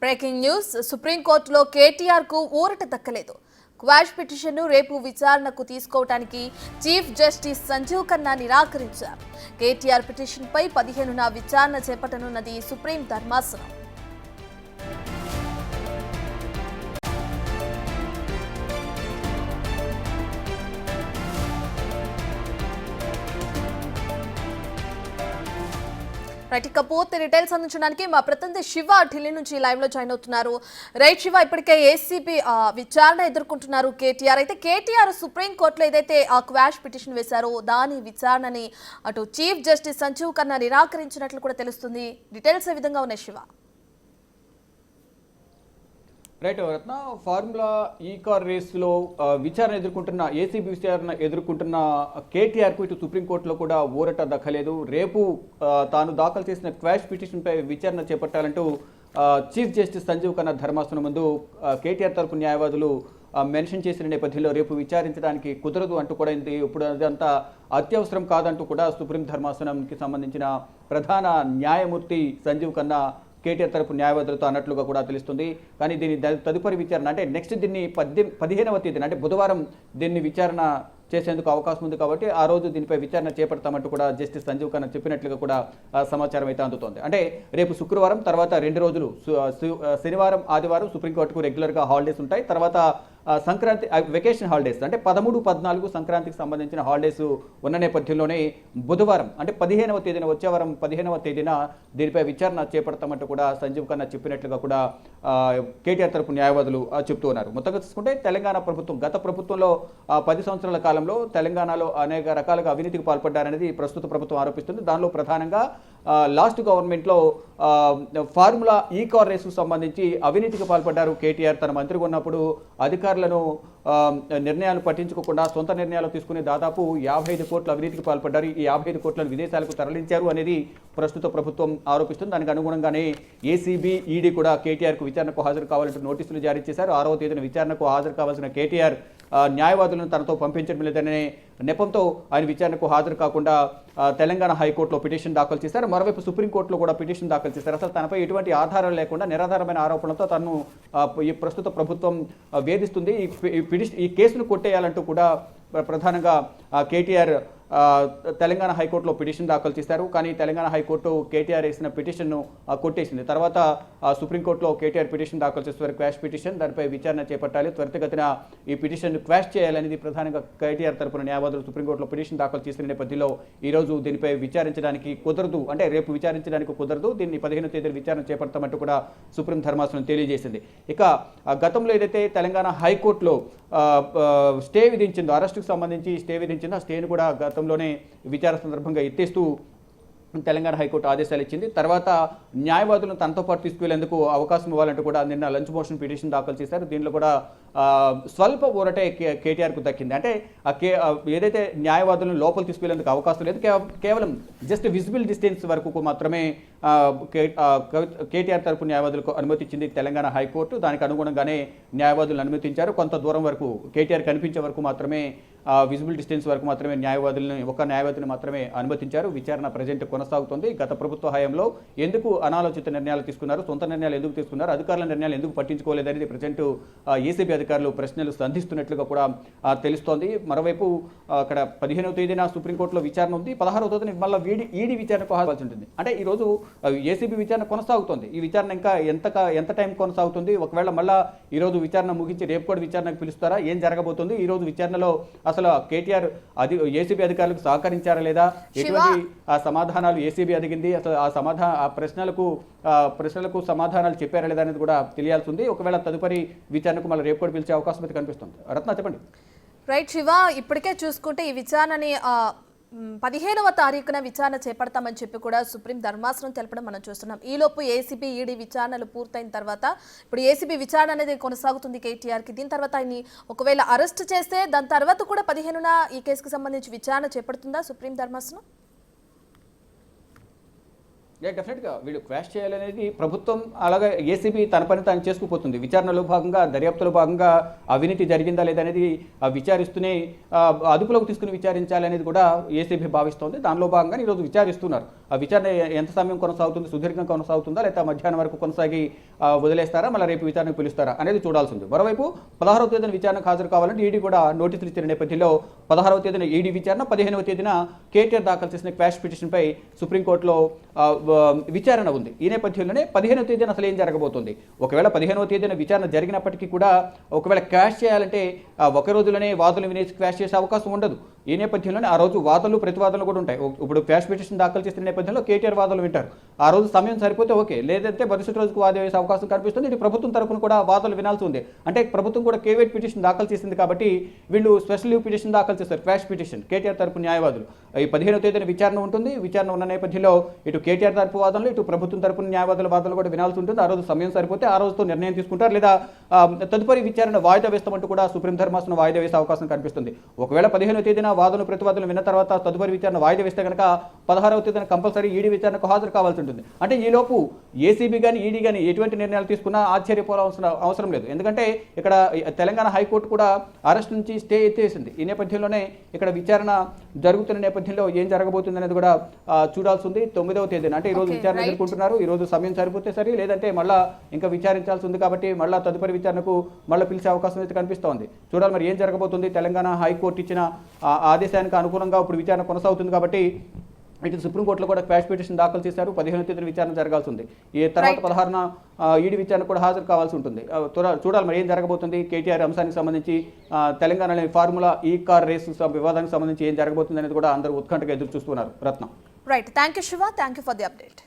Breaking news సుప్రీంకోర్టులో కేటీఆర్ కు ఊరట దక్కలేదు. క్వాష్ పిటిషన్ను రేపు విచారణకు తీసుకోవడానికి చీఫ్ జస్టిస్ సంజీవ్ ఖన్నా నిరాకరించారు. కేటీఆర్ పిటిషన్పై 15న విచారణ చేపట్టనున్నది సుప్రీం ధర్మాసనం. రైట్, ఇక పూర్తి డీటెయిల్స్ అందించడానికి మా ప్రతినిధి శివ ఢిల్లీ నుంచి లైవ్ లో జాయిన్ అవుతున్నారు. రైట్ శివ, ఇప్పటికే ఏసీబీ విచారణ ఎదుర్కొంటున్నారు కేటీఆర్. అయితే కేటీఆర్ సుప్రీం కోర్టులో ఏదైతే ఆ క్వాష్ పిటిషన్ వేశారో దాని విచారణని అటు చీఫ్ జస్టిస్ సంజీవ్ ఖన్నా నిరాకరించినట్లు కూడా తెలుస్తుంది. డీటెయిల్స్ ఏ విధంగా ఉన్నాయి శివ? రైట్ రత్న, ఫార్ములా ఈ కార్ రేసులో విచారణ ఎదుర్కొంటున్న ఏసీబీ విచారణ ఎదుర్కొంటున్న కేటీఆర్కు ఇటు సుప్రీంకోర్టులో కూడా ఊరట దక్కలేదు. రేపు తాను దాఖలు చేసిన క్వాష్ పిటిషన్పై విచారణ చేపట్టాలంటూ చీఫ్ జస్టిస్ సంజీవ్ ఖన్నా ధర్మాసనం ముందు కేటీఆర్ తరపు న్యాయవాదులు మెన్షన్ చేసిన నేపథ్యంలో రేపు విచారించడానికి కుదరదు అంటూ కూడా ఇప్పుడు అదంతా అత్యవసరం కాదంటూ కూడా సుప్రీం ధర్మాసనంకి సంబంధించిన ప్రధాన న్యాయమూర్తి సంజీవ్ ఖన్నా కేటీఆర్ తరపు న్యాయవాదులతో అన్నట్లుగా కూడా తెలుస్తుంది. కానీ దీని తదుపరి విచారణ అంటే నెక్స్ట్ దీన్ని 15వ తేదీన అంటే బుధవారం దీన్ని విచారణ చేసేందుకు అవకాశం ఉంది. కాబట్టి ఆ రోజు దీనిపై విచారణ చేపడతామంటూ కూడా జస్టిస్ సంజీవ్ ఖన్నా చెప్పినట్లుగా కూడా సమాచారం అయితే అందుతోంది. అంటే రేపు శుక్రవారం, తర్వాత 2 రోజులు శనివారం, ఆదివారం సుప్రీంకోర్టుకు రెగ్యులర్గా హాలిడేస్ ఉంటాయి. తర్వాత సంక్రాంతి వెకేషన్ హాలిడేస్ అంటే 13, 14 సంక్రాంతికి సంబంధించిన హాలిడేస్ ఉన్న నేపథ్యంలోనే బుధవారం అంటే 15వ తేదీన, వచ్చే వారం 15వ తేదీన దీనిపై విచారణ చేపడతామంటూ కూడా సంజీవ్ ఖన్నా చెప్పినట్లుగా కూడా కేటీఆర్ తరపు న్యాయవాదులు చెప్తూ ఉన్నారు. మొత్తంగా చూసుకుంటే తెలంగాణ ప్రభుత్వం గత ప్రభుత్వంలో 10 సంవత్సరాల కాలంలో తెలంగాణలో అనేక రకాలుగా అవినీతికి పాల్పడ్డారనేది ప్రస్తుత ప్రభుత్వం ఆరోపిస్తుంది. దానిలో ప్రధానంగా లాస్ట్ గవర్నమెంట్లో ఫార్ములా ఈ కార్ రేసుకు సంబంధించి అవినీతికి పాల్పడ్డారు కేటీఆర్. తన మంత్రిగా ఉన్నప్పుడు అధికారులను నిర్ణయాలు పట్టించుకోకుండా సొంత నిర్ణయాలు తీసుకుని దాదాపు 55 కోట్ల అవినీతికి పాల్పడ్డారు. ఈ 55 కోట్లను విదేశాలకు తరలించారు అనేది ప్రస్తుత ప్రభుత్వం ఆరోపిస్తుంది. దానికి అనుగుణంగానే ఏసీబీ, ఈడీ కూడా కేటీఆర్కు విచారణకు హాజరు కావాలంటూ నోటీసులు జారీ చేశారు. 6వ తేదీన విచారణకు హాజరు కావాల్సిన కేటీఆర్ న్యాయవాదులను తనతో పంపించడం లేదనే నెపంతో ఆయన విచారణకు హాజరు కాకుండా తెలంగాణ హైకోర్టులో పిటిషన్ దాఖలు చేశారు. మరోవైపు సుప్రీంకోర్టులో కూడా పిటిషన్ దాఖలు చేశారు. అసలు తనపై ఎటువంటి ఆధారాలు లేకుండా నిరాధారమైన ఆరోపణలతో తను ఈ ప్రస్తుత ప్రభుత్వం వేధిస్తుంది, ఈ కేసును కొట్టేయాలంటూ కూడా ప్రధానంగా కేటీఆర్ తెలంగాణ హైకోర్టులో పిటిషన్ దాఖలు చేశారు. కానీ తెలంగాణ హైకోర్టు కేటీఆర్ వేసిన పిటిషన్ను కొట్టేసింది. తర్వాత సుప్రీంకోర్టులో కేటీఆర్ పిటిషన్ దాఖలు చేస్తారు, క్వాష్ పిటిషన్. దానిపై విచారణ చేపట్టాలి, త్వరితగతిన ఈ పిటిషన్ను క్వాష్ చేయాలనేది ప్రధానంగా కేటీఆర్ తరపున న్యాయవాదులు సుప్రీంకోర్టులో పిటిషన్ దాఖలు చేసిన నేపథ్యంలో ఈరోజు దీనిపై విచారించడానికి కుదరదు, అంటే రేపు విచారించడానికి కుదరదు, దీన్ని 15వ తేదీన విచారణ చేపడతామంటూ కూడా సుప్రీం ధర్మాసనం తెలియజేసింది. ఇక గతంలో ఏదైతే తెలంగాణ హైకోర్టులో స్టే విధించిందో, అరెస్టుకు సంబంధించి స్టే విధించిందో ఆ స్టేను కూడా గతంలోనే విచారణ సందర్భంగా ఎత్తేస్తూ తెలంగాణ హైకోర్టు ఆదేశాలు ఇచ్చింది. తర్వాత న్యాయవాదులను తనతో పాటు తీసుకువెళ్లేందుకు అవకాశం ఇవ్వాలంటూ కూడా నిన్న లంచ్ మోషన్ పిటిషన్ దాఖలు చేశారు. దీనిలో కూడా స్వల్ప ఊరటే కేటీఆర్కు దక్కింది. అంటే ఏదైతే న్యాయవాదులను లోపల తీసుకువెళ్లేందుకు అవకాశం లేదు, కేవలం జస్ట్ విజిబుల్ డిస్టెన్స్ వరకు మాత్రమే కేటీఆర్ తరపు న్యాయవాదులకు అనుమతి ఇచ్చింది తెలంగాణ హైకోర్టు. దానికి అనుగుణంగానే న్యాయవాదులను అనుమతించారు. కొంత దూరం వరకు కేటీఆర్ కనిపించే వరకు మాత్రమే, విజిబుల్ డిస్టెన్స్ వరకు మాత్రమే ఒక న్యాయవాదిని మాత్రమే అనుమతించారు. విచారణ ప్రజెంట్ కొనసాగుతుంది. గత ప్రభుత్వ హయాంలో ఎందుకు అనాలోచిత నిర్ణయాలు తీసుకున్నారు, సొంత నిర్ణయాలు ఎందుకు తీసుకున్నారు, అధికారుల నిర్ణయాలు ఎందుకు పట్టించుకోలేదనేది ప్రజెంట్ ఏసీబీ అధికారులు ప్రశ్నలు సంధిస్తున్నట్లుగా కూడా తెలుస్తోంది. మరోవైపు అక్కడ 15వ తేదీన సుప్రీంకోర్టులో విచారణ ఉంది, 16వ తేదీన మళ్ళీ ఈడీ విచారణకు హాజరు ఉంటుంది. అంటే ఈరోజు ఏసీబీ విచారణ కొనసాగుతుంది. ఈ విచారణ ఇంకా ఎంత టైం కొనసాగుతుంది, ఒకవేళ మళ్ళీ ఈరోజు విచారణ ముగించి రేపు కూడా విచారణకు పిలుస్తారా, ఏం జరగబోతుంది, ఈరోజు విచారణలో అసలు కేటీఆర్ ఏసీబీ అధికారులకు సహకరించారా లేదా, ఎటువంటి సమాధానాలు ఏసీబీ అడిగింది, అసలు ఆ ప్రశ్నలకు సమాధానాలు చెప్పారా లేదా అనేది కూడా తెలియాల్సి ఉంది. ఒకవేళ తదుపరి విచారణకు మళ్ళీ రేపు కూడా పిలిచే అవకాశం అయితే కనిపిస్తుంది. రత్న, చెప్పండి. రైట్ శివ, ఇప్పటికే చూసుకుంటే ఈ విచారణని 15వ తారీఖున విచారణ చేపడతామని చెప్పి కూడా సుప్రీం ధర్మాసనం తెలపడం మనం చూస్తున్నాం. ఈలోపు ఏసీబీ, ఈడీ విచారణలు పూర్తయిన తర్వాత ఇప్పుడు ఏసీబీ విచారణ అనేది కొనసాగుతుంది కేటీఆర్కి. దీని తర్వాత ఆయన్ని ఒకవేళ అరెస్ట్ చేస్తే దాని తర్వాత కూడా 15న ఈ కేసుకు సంబంధించి విచారణ చేపడుతుందా సుప్రీం ధర్మాసనం? డెఫినెట్గా వీళ్ళు క్వాష్ చేయాలనేది ప్రభుత్వం, అలాగే ఏసీబీ తన పని తాను చేసుకుపోతుంది. విచారణలో భాగంగా, దర్యాప్తులో భాగంగా అవినీతి జరిగిందా లేదనేది విచారిస్తూనే అదుపులోకి తీసుకుని విచారించాలనేది కూడా ఏసీబీ భావిస్తోంది. దానిలో భాగంగా ఈరోజు విచారిస్తున్నారు. విచారణ ఎంత సమయం కొనసాగుతుంది, సుదీర్ఘంగా కొనసాగుతుందా, లేదా మధ్యాహ్నం వరకు కొనసాగి వదిలేస్తారా, మళ్ళీ రేపు విచారణకు పిలుస్తారా అనేది చూడాల్సి ఉంది. మరోవైపు 16వ తేదీన విచారణకు హాజరు కావాలంటే ఈడీ కూడా నోటీసులు ఇచ్చిన నేపథ్యంలో 16వ తేదీన ఈడీ విచారణ, 15వ తేదీన కేటీఆర్ దాఖలు చేసిన క్వాష్ పిటిషన్పై సుప్రీంకోర్టులో విచారణ ఉంది. ఈ నేపథ్యంలోనే 15వ తేదీన అసలు ఏం జరగబోతుంది, ఒకవేళ 15వ తేదీన విచారణ జరిగినప్పటికీ కూడా ఒకవేళ క్వాష్ చేయాలంటే ఒక రోజులోనే వాదనలు వినేసి క్వాష్ చేసే అవకాశం ఉండదు. ఈ నేపథ్యంలోనే ఆ రోజు వాదనలు ప్రతివాదనలు కూడా ఉంటాయి. ఇప్పుడు క్వాష్ పిటిషన్ దాఖలు చేసిన నేపథ్యంలో కేటీఆర్ వాదనలు వింటారు. ఆ రోజు సమయం సరిపోతే ఓకే, లేదంటే మరుసటి రోజుకు వాదన వేసే అవకాశం కనిపిస్తుంది. ఇటు ప్రభుత్వం తరపున కూడా వాదనలు వినాల్సి ఉంది. అంటే ప్రభుత్వం కూడా కేవేట్ పిటిషన్ దాఖలు చేసింది కాబట్టి వీళ్ళు స్పెషల్ లీవ్ పిటిషన్ దాఖలు చేస్తారు, క్వాష్ పిటిషన్. కేటీఆర్ తరపు న్యాయవాదులు ఈ 15వ తేదీన విచారణ ఉంటుంది. విచారణ ఉన్న నేపథ్యంలో ఇటు కేటీఆర్ తరపు వాదనలు, ఇటు ప్రభుత్వం తరపున న్యాయవాదుల వాదనలు కూడా వినాల్సి ఉంటుంది. ఆ రోజు సమయం సరిపోతే ఆ రోజుతో నిర్ణయం తీసుకుంటారు, లేదా తదుపరి విచారణ వాయిదా వేస్తామంటూ కూడా సుప్రీం ధర్మాసనం వాయిదా వేసే అవకాశం కనిపిస్తుంది. ఒకవేళ 15వ తేదీన వాదనలు ప్రతివాదనలు విన్న తర్వాత తదుపరి విచారణ వాయిదా వేస్తే కనుక 16వ తేదీన కంపల్సరీ ఈడీ విచారణకు హాజరు కావాల్సి ఉంటుంది. అంటే ఈలోపు ఏసీబీ కానీ ఈడీ కానీ ఎటువంటి నిర్ణయాలు తీసుకున్నా ఆశ్చర్యపోవాల్సిన అవసరం లేదు. ఎందుకంటే ఇక్కడ తెలంగాణ హైకోర్టు కూడా అరెస్ట్ నుంచి స్టే ఎత్తేసింది. ఈ నేపథ్యంలోనే ఇక్కడ విచారణ జరుగుతున్న నేపథ్యంలో ఏం జరగబోతుంది అనేది కూడా చూడాల్సి ఉంది. 9వ తేదీన అంటే ఈ రోజు విచారణ ఎదుర్కొంటున్నారు. ఈ రోజు సమయం సరిపోతే సరి, లేదంటే మళ్ళా ఇంకా విచారించాల్సి ఉంది కాబట్టి మళ్ళా తదుపరి విచారణకు మళ్ళీ పిలిచే అవకాశం అయితే కనిపిస్తోంది. చూడాలి మరి ఏం జరగబోతుంది. తెలంగాణ హైకోర్టు ఇచ్చిన ఆదేశానికి అనుగుణంగా ఇప్పుడు విచారణ కొనసాగుతుంది కాబట్టి ఇటు సుప్రీంకోర్టులో కూడా క్వాష్ పిటిషన్ దాఖలు చేశారు. 15వ తేదీన విచారణ జరగాల్సి ఉంది. ఈ తర్వాత 16న ఈడీ విచారణ కూడా హాజరు కావాల్సి ఉంటుంది. చూడాలి మరి ఏం జరగబోతుంది. కేటీఆర్ అంశానికి సంబంధించి తెలంగాణలోని ఫార్ములా ఈ కార్ రేసు వివాదానికి సంబంధించి ఏం జరగబోతుంది అనేది కూడా అందరూ ఉత్కంఠగా ఎదురు చూస్తున్నారు. Ratnam. Right, thank you Shiva, thank you for the update.